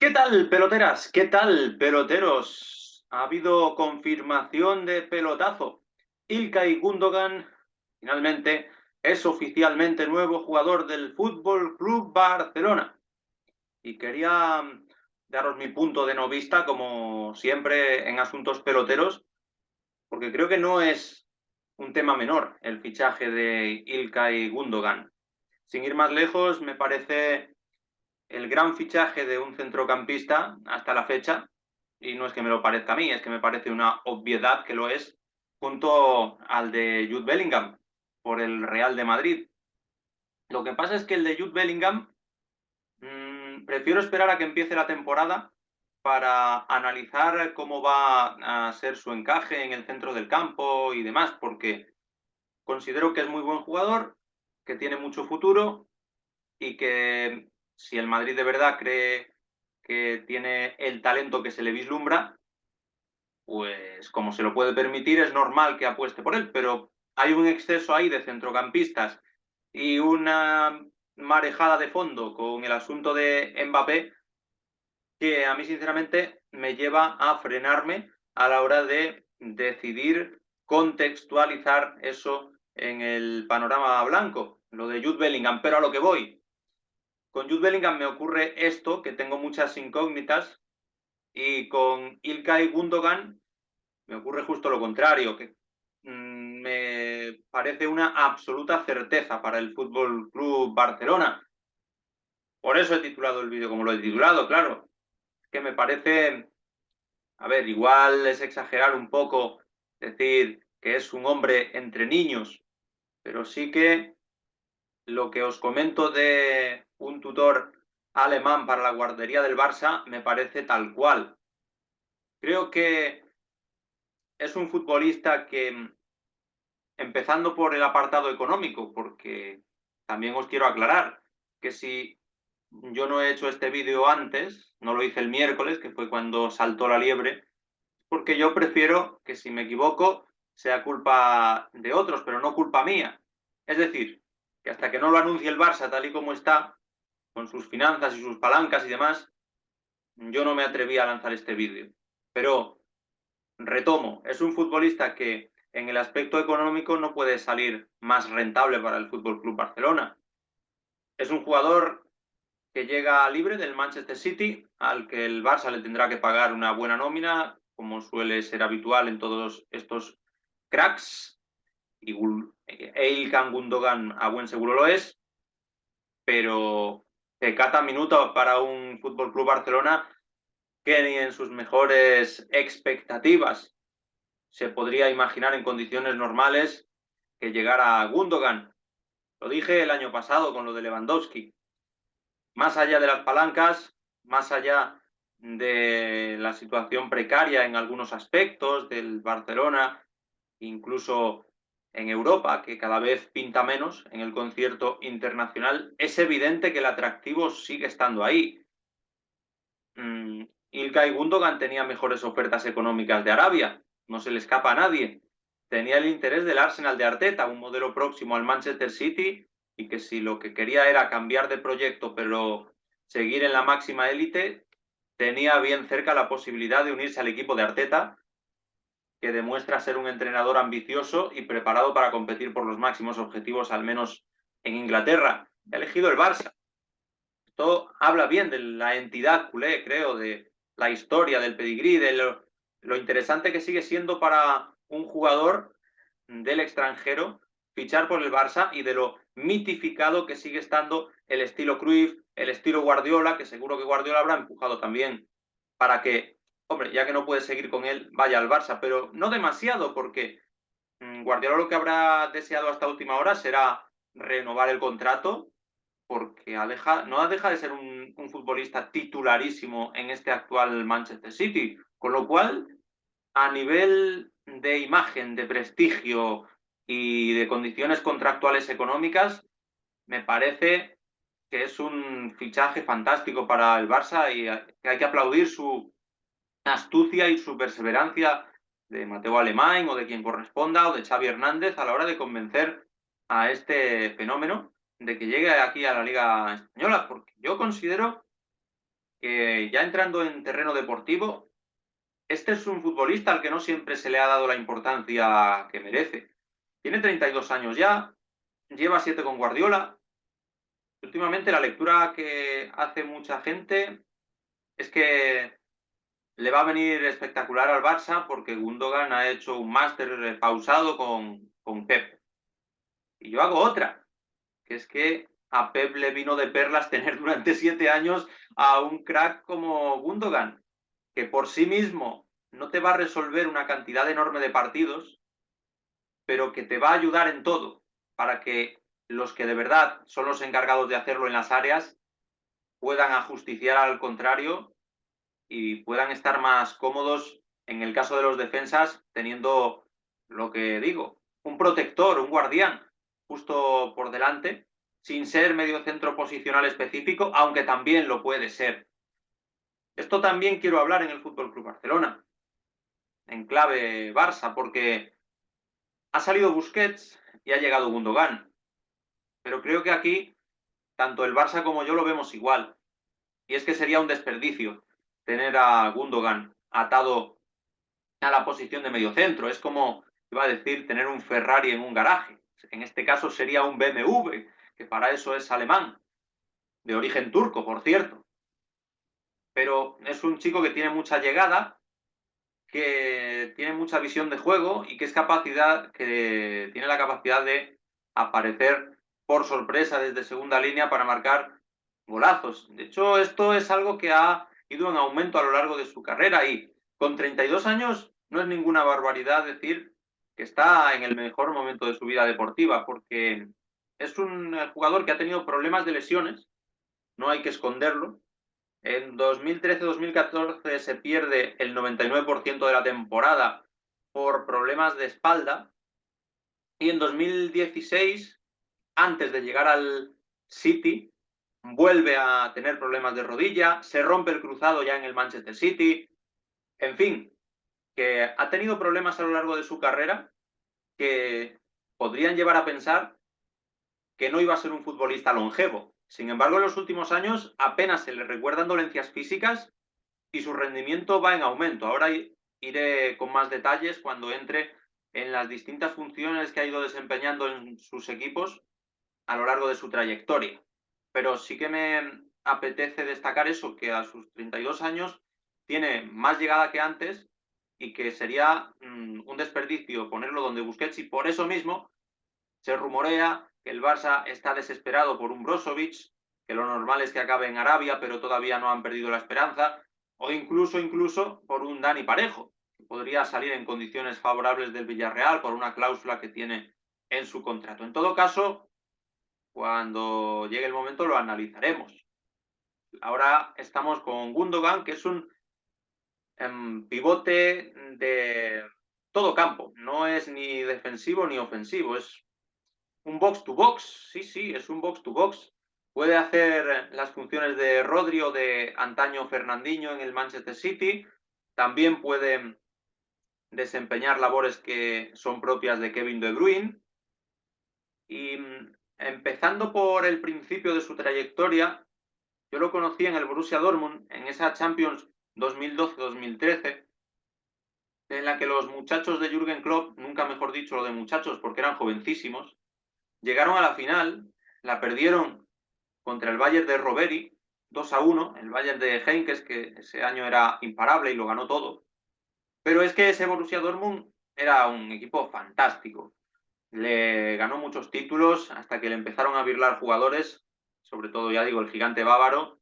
¿Qué tal, peloteras? ¿Qué tal, peloteros? Ha habido confirmación de pelotazo. İlkay Gundogan finalmente es oficialmente nuevo jugador del Fútbol Club Barcelona. Y quería daros mi punto de no vista, como siempre en asuntos peloteros, porque creo que no es un tema menor el fichaje de İlkay Gundogan. Sin ir más lejos, me parece el gran fichaje de un centrocampista hasta la fecha, y no es que me lo parezca a mí, es que me parece una obviedad que lo es, junto al de Jude Bellingham por el Real de Madrid. Lo que pasa es que el de Jude Bellingham prefiero esperar a que empiece la temporada para analizar cómo va a ser su encaje en el centro del campo y demás, porque considero que es muy buen jugador, que tiene mucho futuro y que si el Madrid de verdad cree que tiene el talento que se le vislumbra, pues como se lo puede permitir, es normal que apueste por él, pero hay un exceso ahí de centrocampistas y una marejada de fondo con el asunto de Mbappé que a mí sinceramente me lleva a frenarme a la hora de decidir contextualizar eso en el panorama blanco, lo de Jude Bellingham, pero a lo que voy. Con Jude Bellingham me ocurre esto, que tengo muchas incógnitas, y con Ilkay Gundogan me ocurre justo lo contrario, que me parece una absoluta certeza para el Fútbol Club Barcelona. Por eso he titulado el vídeo como lo he titulado, claro. Es que me parece, a ver, igual es exagerar un poco decir que es un hombre entre niños, pero sí que lo que os comento de un tutor alemán para la guardería del Barça me parece tal cual. Creo que es un futbolista que, empezando por el apartado económico, porque también os quiero aclarar que si yo no he hecho este vídeo antes, no lo hice el miércoles, que fue cuando saltó la liebre, porque yo prefiero que si me equivoco sea culpa de otros, pero no culpa mía. Es decir, que hasta que no lo anuncie el Barça tal y como está, con sus finanzas y sus palancas y demás, yo no me atreví a lanzar este vídeo. Pero retomo, es un futbolista que en el aspecto económico no puede salir más rentable para el Fútbol Club Barcelona. Es un jugador que llega libre del Manchester City, al que el Barça le tendrá que pagar una buena nómina, como suele ser habitual en todos estos cracks. Y Ilkay Gundogan a buen seguro lo es, pero pecata minuto para un Fútbol Club Barcelona que ni en sus mejores expectativas se podría imaginar en condiciones normales que llegara Gundogan. Lo dije el año pasado con lo de Lewandowski. Más allá de las palancas, más allá de la situación precaria en algunos aspectos del Barcelona, incluso en Europa, que cada vez pinta menos en el concierto internacional, es evidente que el atractivo sigue estando ahí. Ilkay Gundogan tenía mejores ofertas económicas de Arabia, no se le escapa a nadie. Tenía el interés del Arsenal de Arteta, un modelo próximo al Manchester City, y que si lo que quería era cambiar de proyecto pero seguir en la máxima élite, tenía bien cerca la posibilidad de unirse al equipo de Arteta, que demuestra ser un entrenador ambicioso y preparado para competir por los máximos objetivos, al menos en Inglaterra. Ha elegido el Barça. Esto habla bien de la entidad culé, creo, de la historia, del pedigrí, de lo interesante que sigue siendo para un jugador del extranjero fichar por el Barça y de lo mitificado que sigue estando el estilo Cruyff, el estilo Guardiola, que seguro que Guardiola habrá empujado también para que, hombre, ya que no puede seguir con él, vaya al Barça, pero no demasiado, porque Guardiola lo que habrá deseado hasta última hora será renovar el contrato porque no deja de ser un futbolista titularísimo en este actual Manchester City, con lo cual, a nivel de imagen, de prestigio y de condiciones contractuales económicas, me parece que es un fichaje fantástico para el Barça y que hay que aplaudir su astucia y su perseverancia de Mateo Alemán o de quien corresponda o de Xavi Hernández a la hora de convencer a este fenómeno de que llegue aquí a la Liga Española, porque yo considero que ya entrando en terreno deportivo, este es un futbolista al que no siempre se le ha dado la importancia que merece. Tiene 32 años ya, lleva 7 con Guardiola. Últimamente la lectura que hace mucha gente es que le va a venir espectacular al Barça porque Gundogan ha hecho un máster pausado con Pep. Y yo hago otra, que es que a Pep le vino de perlas tener durante 7 años a un crack como Gundogan, que por sí mismo no te va a resolver una cantidad enorme de partidos, pero que te va a ayudar en todo, para que los que de verdad son los encargados de hacerlo en las áreas puedan ajusticiar al contrario y puedan estar más cómodos en el caso de los defensas, teniendo lo que digo, un protector, un guardián justo por delante, sin ser medio centro posicional específico, aunque también lo puede ser. Esto también quiero hablar en el Fútbol Club Barcelona, en clave Barça, porque ha salido Busquets y ha llegado Gundogan, pero creo que aquí tanto el Barça como yo lo vemos igual, y es que sería un desperdicio tener a Gundogan atado a la posición de mediocentro. Es como, iba a decir, tener un Ferrari en un garaje. En este caso sería un BMW, que para eso es alemán, de origen turco, por cierto. Pero es un chico que tiene mucha llegada, que tiene mucha visión de juego y que que tiene la capacidad de aparecer por sorpresa desde segunda línea para marcar golazos. De hecho, esto es algo que ha ido en aumento a lo largo de su carrera y con 32 años no es ninguna barbaridad decir que está en el mejor momento de su vida deportiva, porque es un jugador que ha tenido problemas de lesiones, no hay que esconderlo. En 2013-2014 se pierde el 99% de la temporada por problemas de espalda y en 2016, antes de llegar al City, vuelve a tener problemas de rodilla, se rompe el cruzado ya en el Manchester City, en fin, que ha tenido problemas a lo largo de su carrera que podrían llevar a pensar que no iba a ser un futbolista longevo. Sin embargo, en los últimos años apenas se le recuerdan dolencias físicas y su rendimiento va en aumento. Ahora iré con más detalles cuando entre en las distintas funciones que ha ido desempeñando en sus equipos a lo largo de su trayectoria. Pero sí que me apetece destacar eso, que a sus 32 años tiene más llegada que antes y que sería un desperdicio ponerlo donde Busquets y por eso mismo se rumorea que el Barça está desesperado por un Brozovic, que lo normal es que acabe en Arabia, pero todavía no han perdido la esperanza, o incluso por un Dani Parejo, que podría salir en condiciones favorables del Villarreal por una cláusula que tiene en su contrato. En todo caso, cuando llegue el momento lo analizaremos. Ahora estamos con Gundogan, que es un pivote de todo campo. No es ni defensivo ni ofensivo, es un box to box. Sí, sí, es un box to box. Puede hacer las funciones de Rodri o de antaño Fernandinho en el Manchester City. También puede desempeñar labores que son propias de Kevin De Bruyne. Y empezando por el principio de su trayectoria, yo lo conocí en el Borussia Dortmund, en esa Champions 2012-2013, en la que los muchachos de Jürgen Klopp, nunca mejor dicho lo de muchachos porque eran jovencísimos, llegaron a la final, la perdieron contra el Bayern de Roberi, 2-1, el Bayern de Heynckes, que ese año era imparable y lo ganó todo. Pero es que ese Borussia Dortmund era un equipo fantástico. Le ganó muchos títulos hasta que le empezaron a virlar jugadores, sobre todo, ya digo, el gigante bávaro.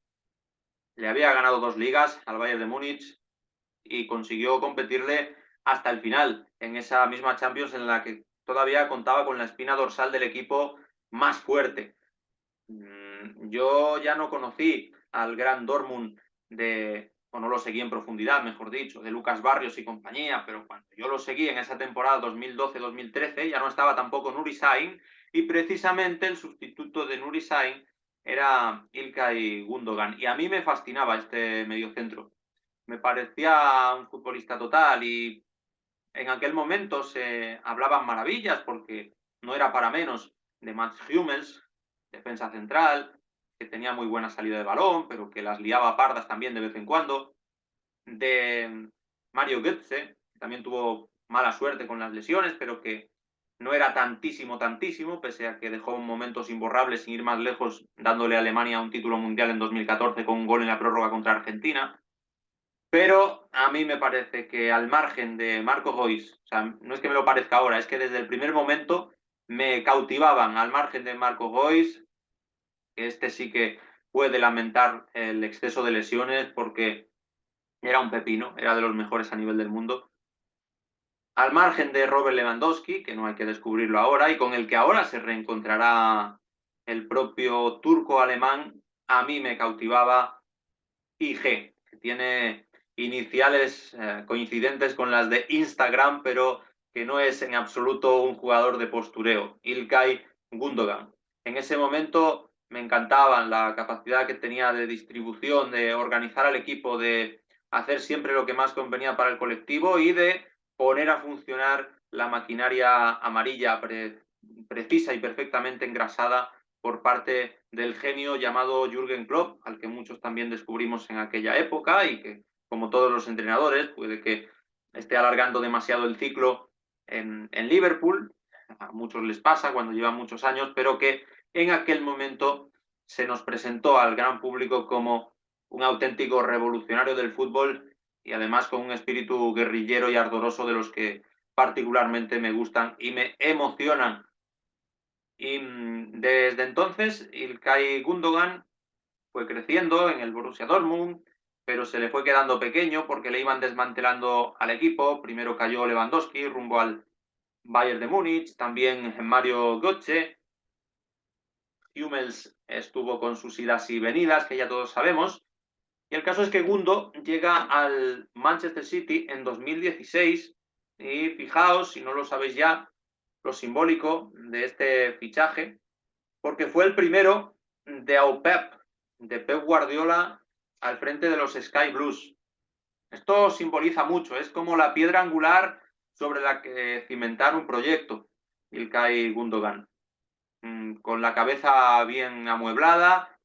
Le había ganado 2 ligas al Bayern de Múnich y consiguió competirle hasta el final en esa misma Champions en la que todavía contaba con la espina dorsal del equipo más fuerte. Yo ya no conocí al gran Dortmund o no lo seguí en profundidad, mejor dicho, de Lucas Barrios y compañía, pero cuando yo lo seguí en esa temporada 2012-2013 ya no estaba tampoco Nuri Sahin y precisamente el sustituto de Nuri Sahin era İlkay Gundogan y a mí me fascinaba este mediocentro. Me parecía un futbolista total y en aquel momento se hablaban maravillas porque no era para menos de Mats Hummels, defensa central, que tenía muy buena salida de balón, pero que las liaba pardas también de vez en cuando, de Mario Götze, que también tuvo mala suerte con las lesiones, pero que no era tantísimo, pese a que dejó momentos imborrables sin ir más lejos, dándole a Alemania un título mundial en 2014 con un gol en la prórroga contra Argentina. Pero a mí me parece que al margen de Marco Reus, o sea, no es que me lo parezca ahora, es que desde el primer momento me cautivaban al margen de Marco Reus, que este sí que puede lamentar el exceso de lesiones porque era un pepino, era de los mejores a nivel del mundo. Al margen de Robert Lewandowski, que no hay que descubrirlo ahora, y con el que ahora se reencontrará el propio turco alemán, a mí me cautivaba IG, que tiene iniciales coincidentes con las de Instagram, pero que no es en absoluto un jugador de postureo, İlkay Gundogan. En ese momento me encantaban la capacidad que tenía de distribución, de organizar al equipo, de hacer siempre lo que más convenía para el colectivo y de poner a funcionar la maquinaria amarilla precisa y perfectamente engrasada por parte del genio llamado Jürgen Klopp, al que muchos también descubrimos en aquella época y que, como todos los entrenadores, puede que esté alargando demasiado el ciclo en Liverpool, a muchos les pasa cuando llevan muchos años, pero que en aquel momento se nos presentó al gran público como un auténtico revolucionario del fútbol y además con un espíritu guerrillero y ardoroso de los que particularmente me gustan y me emocionan. Y desde entonces İlkay Gundogan fue creciendo en el Borussia Dortmund, pero se le fue quedando pequeño porque le iban desmantelando al equipo. Primero cayó Lewandowski rumbo al Bayern de Múnich, también Mario Götze, Hummels estuvo con sus idas y venidas, que ya todos sabemos. Y el caso es que Gundo llega al Manchester City en 2016 y fijaos, si no lo sabéis ya, lo simbólico de este fichaje, porque fue el primero de Pep Guardiola al frente de los Sky Blues. Esto simboliza mucho, es como la piedra angular sobre la que cimentar un proyecto, Ilkay Gundogan. Con la cabeza bien amueblada,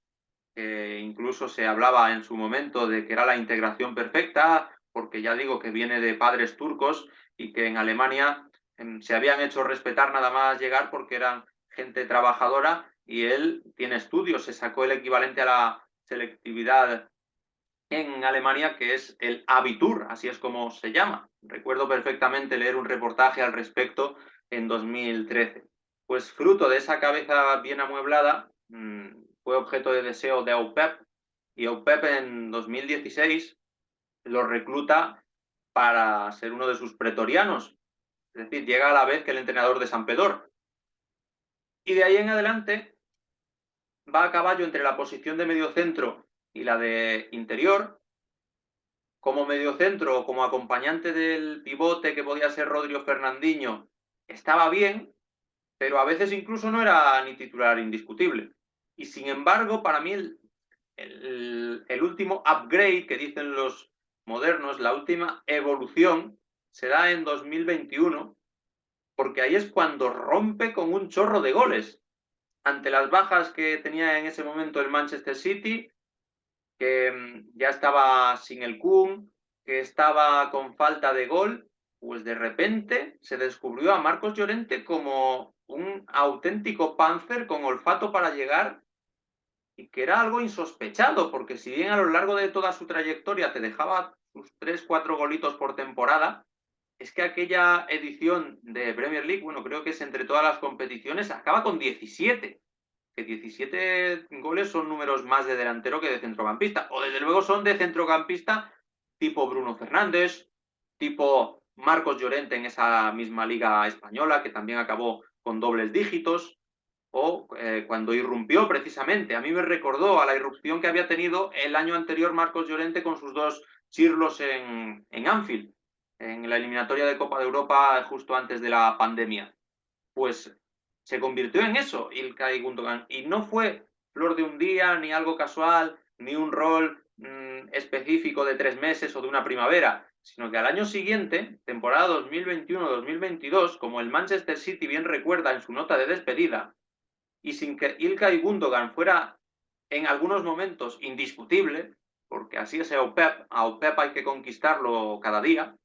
incluso se hablaba en su momento de que era la integración perfecta, porque ya digo que viene de padres turcos y que en Alemania se habían hecho respetar nada más llegar porque eran gente trabajadora y él tiene estudios, se sacó el equivalente a la selectividad en Alemania, que es el Abitur, así es como se llama. Recuerdo perfectamente leer un reportaje al respecto en 2013. Pues fruto de esa cabeza bien amueblada, fue objeto de deseo de Aupep, y Aupep en 2016 lo recluta para ser uno de sus pretorianos. Es decir, llega a la vez que el entrenador de San Pedor. Y de ahí en adelante va a caballo entre la posición de mediocentro y la de interior. Como mediocentro o como acompañante del pivote que podía ser Rodrigo Fernandinho, estaba bien, pero a veces incluso no era ni titular indiscutible. Y sin embargo, para mí el último upgrade que dicen los modernos, la última evolución, se da en 2021, porque ahí es cuando rompe con un chorro de goles. Ante las bajas que tenía en ese momento el Manchester City, que ya estaba sin el Kun, que estaba con falta de gol, pues de repente se descubrió a Marcos Llorente como un auténtico panzer con olfato para llegar y que era algo insospechado, porque si bien a lo largo de toda su trayectoria te dejaba sus 3-4 golitos por temporada, es que aquella edición de Premier League, bueno, creo que es entre todas las competiciones, acaba con 17, que 17 goles son números más de delantero que de centrocampista, o desde luego son de centrocampista tipo Bruno Fernández, tipo Marcos Llorente en esa misma liga española, que también acabó con dobles dígitos, o cuando irrumpió precisamente. A mí me recordó a la irrupción que había tenido el año anterior Marcos Llorente con sus dos chirlos en Anfield, en la eliminatoria de Copa de Europa justo antes de la pandemia. Pues se convirtió en eso, Ilkay Gundogan, y no fue flor de un día, ni algo casual, ni un rol específico de 3 meses o de una primavera, sino que al año siguiente, temporada 2021-2022, como el Manchester City bien recuerda en su nota de despedida, y sin que Ilkay Gundogan fuera en algunos momentos indiscutible, porque así es el Pep, a Pep hay que conquistarlo cada día.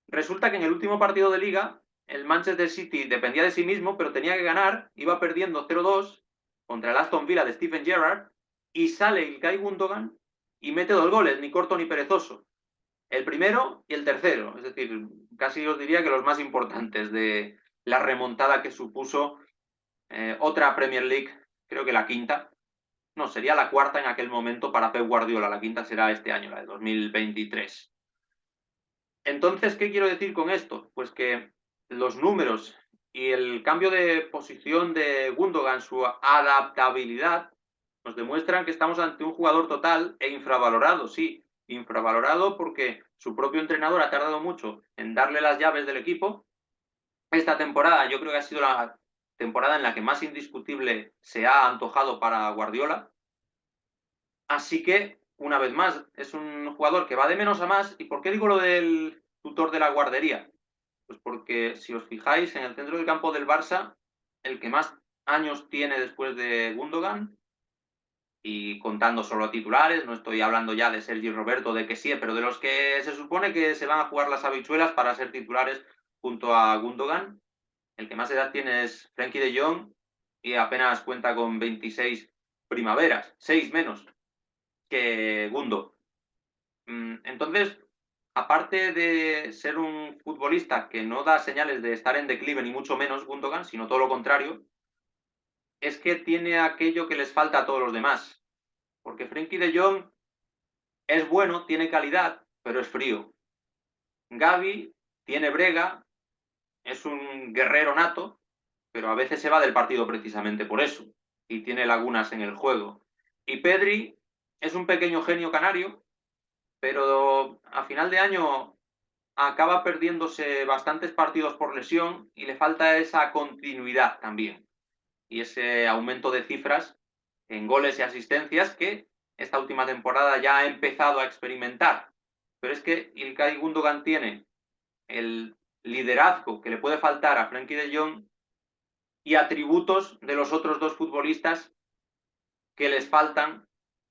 Resulta que en el último partido de liga, el Manchester City dependía de sí mismo, pero tenía que ganar, iba perdiendo 0-2 contra el Aston Villa de Steven Gerrard, y sale Ilkay Gundogan y mete 2 goles, ni corto ni perezoso. El primero y el tercero, es decir, casi os diría que los más importantes de la remontada que supuso otra Premier League, creo que la quinta, no, sería la cuarta en aquel momento para Pep Guardiola, la quinta será este año, la de 2023. Entonces, ¿qué quiero decir con esto? Pues que los números y el cambio de posición de Gundogan, su adaptabilidad, nos demuestran que estamos ante un jugador total e infravalorado, sí, infravalorado porque su propio entrenador ha tardado mucho en darle las llaves del equipo. Esta temporada yo creo que ha sido la temporada en la que más indiscutible se ha antojado para Guardiola. Así que, una vez más, es un jugador que va de menos a más. ¿Y por qué digo lo del tutor de la guardería? Pues porque si os fijáis, en el centro del campo del Barça, el que más años tiene después de Gundogan, y contando solo titulares, no estoy hablando ya de Sergi Roberto, de que sí, pero de los que se supone que se van a jugar las habichuelas para ser titulares junto a Gundogan, el que más edad tiene es Frenkie de Jong y apenas cuenta con 26 primaveras, 6 menos que Gundo. Entonces, aparte de ser un futbolista que no da señales de estar en declive, ni mucho menos Gundogan, sino todo lo contrario, es que tiene aquello que les falta a todos los demás. Porque Frenkie de Jong es bueno, tiene calidad, pero es frío. Gavi tiene brega, es un guerrero nato, pero a veces se va del partido precisamente por eso, y tiene lagunas en el juego. Y Pedri es un pequeño genio canario, pero a final de año acaba perdiéndose bastantes partidos por lesión y le falta esa continuidad también y ese aumento de cifras en goles y asistencias que esta última temporada ya ha empezado a experimentar. Pero es que Ilkay Gundogan tiene el liderazgo que le puede faltar a Frenkie de Jong y atributos de los otros dos futbolistas que les faltan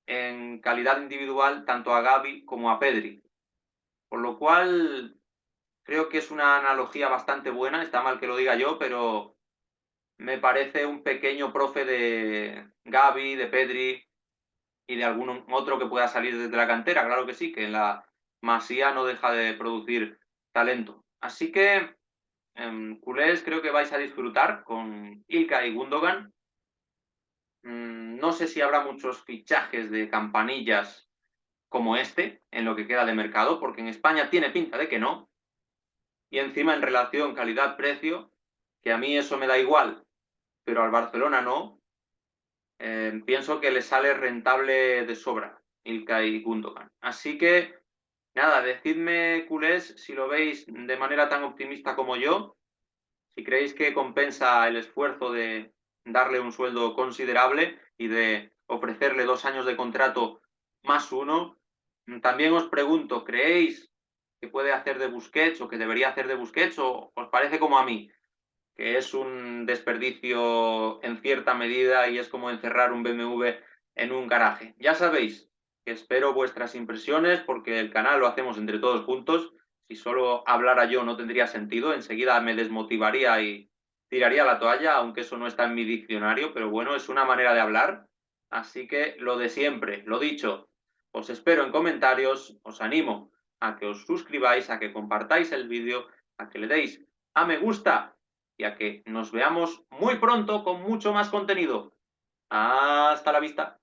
en calidad individual tanto a Gavi como a Pedri. Por lo cual creo que es una analogía bastante buena, está mal que lo diga yo, pero me parece un pequeño profe de Gavi, de Pedri y de algún otro que pueda salir desde la cantera. Claro que sí, que en la Masía no deja de producir talento. Así que, culés, creo que vais a disfrutar con Ilkay y Gundogan. No sé si habrá muchos fichajes de campanillas como este en lo que queda de mercado, porque en España tiene pinta de que no. Y encima en relación calidad-precio, que a mí eso me da igual, pero al Barcelona no, pienso que le sale rentable de sobra Ilkay Gundogan. Así que, nada, decidme, culés, si lo veis de manera tan optimista como yo, si creéis que compensa el esfuerzo de darle un sueldo considerable y de ofrecerle 2 años de contrato más uno. También os pregunto, ¿creéis que puede hacer de Busquets o que debería hacer de Busquets o os parece como a mí, que es un desperdicio en cierta medida y es como encerrar un BMW en un garaje? Ya sabéis que espero vuestras impresiones porque el canal lo hacemos entre todos juntos. Si solo hablara yo no tendría sentido, enseguida me desmotivaría y tiraría la toalla, aunque eso no está en mi diccionario, pero bueno, es una manera de hablar. Así que lo de siempre, lo dicho, os espero en comentarios, os animo a que os suscribáis, a que compartáis el vídeo, a que le deis a me gusta y a que nos veamos muy pronto con mucho más contenido. Hasta la vista.